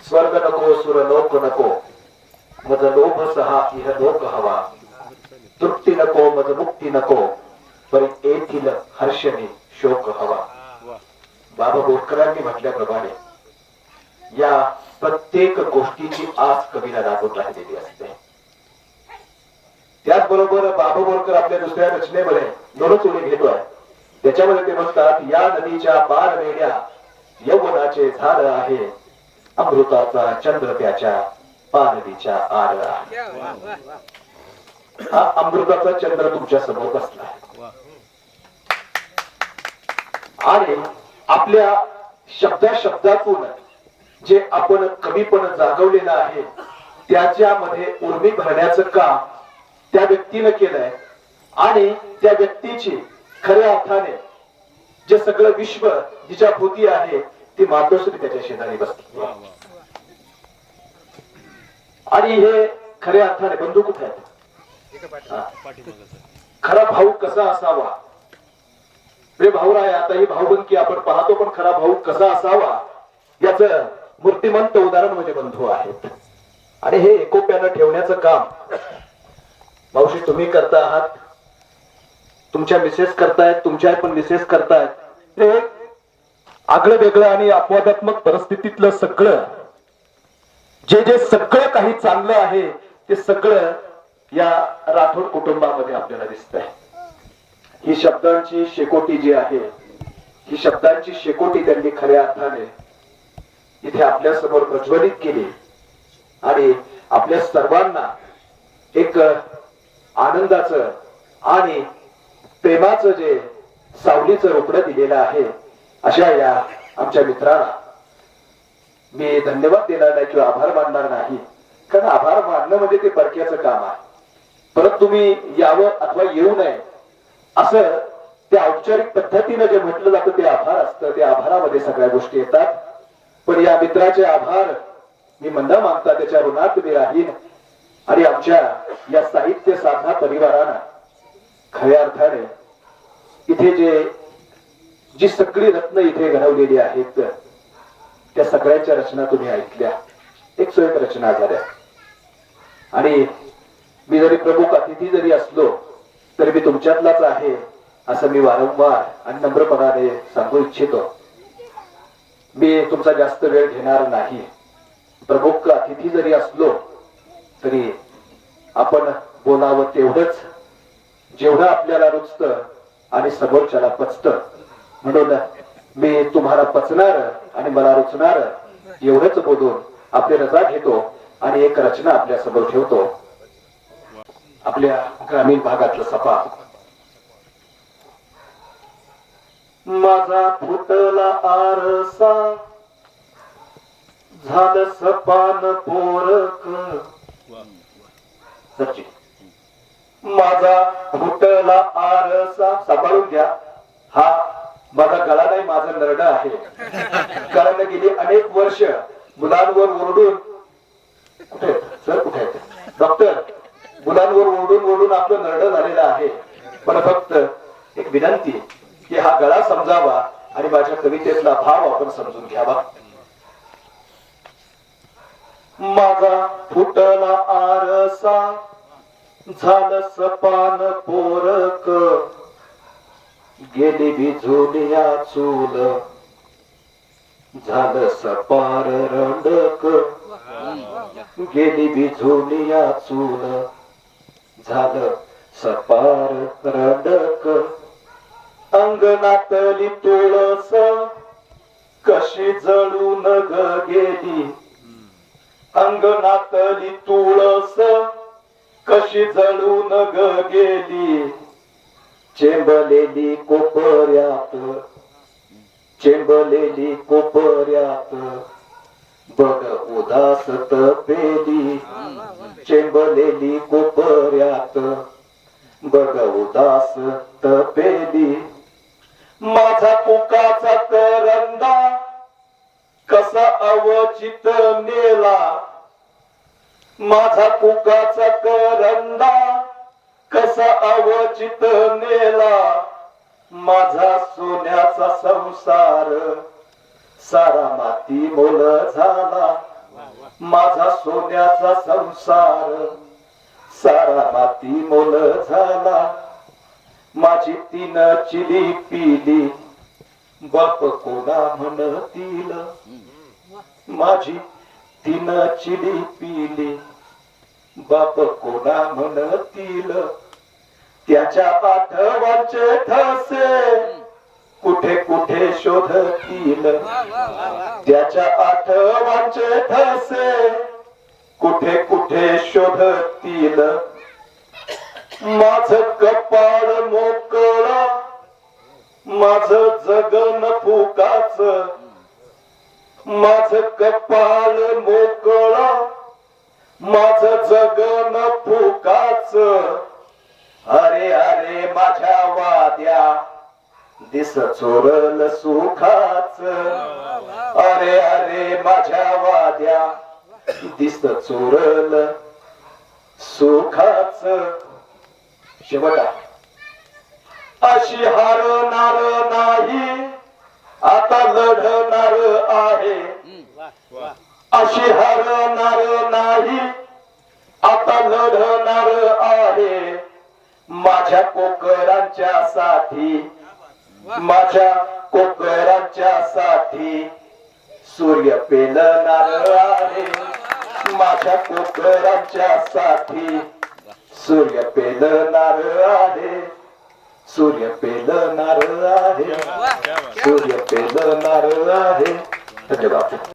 स्वर्ग नको सुरलोक नको मज लोभ सहा इह लोक हवा तृप्ती नको मज मुक्ती नको पण येथील हर्षणे शोक हवा. बाबा बोरकरांनी म्हटल्याप्रमाणे या प्रत्येक गोष्टीची आस कवीला लागून राहिलेली असते. त्याचबरोबर बाबा बोरकर आपल्या दुसऱ्या रचनेमध्ये नोरचोळी घेतोय. त्याच्यामध्ये ते म्हणतात, या नदीच्या पार वेड्या यौवनाचे झाड आहे, अमृताचा चंद्र त्याच्या पानवीच्या आर आहे. हा अमृताचा चंद्र तुमच्या समोर बसला आणि आपल्या शब्दातून जे आपण कमीपण जागवलेलं आहे त्याच्यामध्ये उर्मी भरण्याचं काम त्या व्यक्तीनं केलंय आणि त्या व्यक्तीची खऱ्या अर्थाने जे सगळं विश्व जिच्या भोवती आहे ती मातोश्री त्याच्या शेजारी बसली आणि हे खऱ्या अर्थाने बंधू कुठे आहेत? खरा भाऊ कसा असावा? भाऊ आहे आता ही भाऊबंदकी आपण पाहतो, पण खरा भाऊ कसा असावा याच मूर्तिमंत उदाहरण म्हणजे बंधू आहेत. आणि हे एकोप्यानं ठेवण्याचं काम मावशी तुम्ही करता आहात, तुमच्या मिसेस करतायत, तुमच्या पण मिसेस करतायत. हे आगळं वेगळं आणि अपवादात्मक परिस्थितीतलं सगळं जे सगळं काही चांगलं आहे ते सगळं या राठोड कुटुंबामध्ये आपल्याला दिसतंय. ही शब्दांची शेकोटी जी आहे, ही शब्दांची शेकोटी त्यांनी खऱ्या अर्थाने इथे आपल्या समोर प्रज्वलित केली आणि आपल्या सर्वांना एक आनंदाचं आणि प्रेमाचं जे सावलीचं रोपडं दिलेलं आहे, अशा या आमच्या मित्राला मी धन्यवाद देणार नाही किंवा आभार मानणार नाही, कारण आभार मानणं म्हणजे ते परक्याचं काम आहे. परत तुम्ही यावं अथवा येऊ नये असं त्या औपचारिक पद्धतीनं जे म्हटलं जातं ते आभार असतं. त्या आभारामध्ये सगळ्या गोष्टी येतात. पण या मित्राचे आभार मी मंदा मागता त्याच्या ऋणात मी राहीन आणि आमच्या या साहित्य साधना परिवारानं खऱ्या अर्थाने इथे जी सगळी रत्न इथे घडवलेली आहेत त्या सगळ्यांच्या रचना तुम्ही ऐकल्या. एक सो एक रचना झाल्या आणि मी जरी प्रमुख अतिथी जरी असलो तरी मी तुमच्यातलाच आहे असं मी वारंवार आणि नम्रपणाने सांगू इच्छितो. मी तुमचा जास्त वेळ घेणार नाही. प्रमुख अतिथी जरी असलो तरी आपण बोलावं तेवढंच जेवढं आपल्याला रुचतं आणि समोरच्याला पचतं. म्हणून मी तुम्हाला पचणार आणि मला रुचणार एवढंच बोलून आपली रजा घेतो आणि एक रचना आपल्या समोर ठेवतो. आपल्या ग्रामीण भागातलं सपा. माझा फुटला आरसा झालं सपान पोरक. माझा फुटला आरसा. सांभाळून घ्या, हा माझा गळा नाही, माझं नरड आहे. कारण गेली अनेक वर्ष मुलांवर ओरडून कुठे सर कुठे डॉक्टर मुलांवर ओरडून आपलं नरड झालेलं आहे. पण फक्त एक विनंती की हा गळा समजावा आणि माझ्या कवितेतला भाव आपण समजून घ्यावा. माझा फुटला आरसा झालं सपान पोरक. गेली भिजून या चूल झालं सपार रंडक. गेली भिजून या चूल झालं सपार रंडक. अंगणातली तुळस कशी जळून ग गेली. अंगणातली तुळस कशी जळून ग गेली. चेंबलेली कोपऱ्यात चेंबलेली कोपऱ्यात बघ उदास तपेली. चेंबलेली कोपऱ्यात बघ उदास तपेली. माझा पुकाचा करंदा कसा अवचित नेला. माझा पुकाचा करंदा कसा अवचित नेला. माझा सोन्याचा संसार सारा माती मोल झाला. सोन्याचा संसार सारा माती मोल झाला माझी तीन चिली पिली बाप कोणा म्हणतील माझी तीन चिली पिली बाप कोणा म्हणतील त्याच्या आठवांचे ठसे कुठे कुठे शोधतील त्याच्या आठवांचे ठसे कुठे कुठे शोधतील माझ कपाळ मोकळ माझ जगन फुकाच माझ कपाळ मोकळ माझ जगन फुकाच अरे अरे माझ्या वाद्या दिस चोरल सुखाच अरे अरे माझ्या वाद्या दिस चोरल सुखाच शेवटा अशी हारणार नाही आता लढणार आहे अशी हारणार नाही आता लढणार आहे माझ्या कोकरांच्या साठी माझ्या कोकरांच्या साठी सूर्य पेलणार आहे माझ्या कोकरांच्या साठी सूर्य पेलणार आहे सूर्य पेलणार आहे सूर्य पेलणार आहे धन्यवाद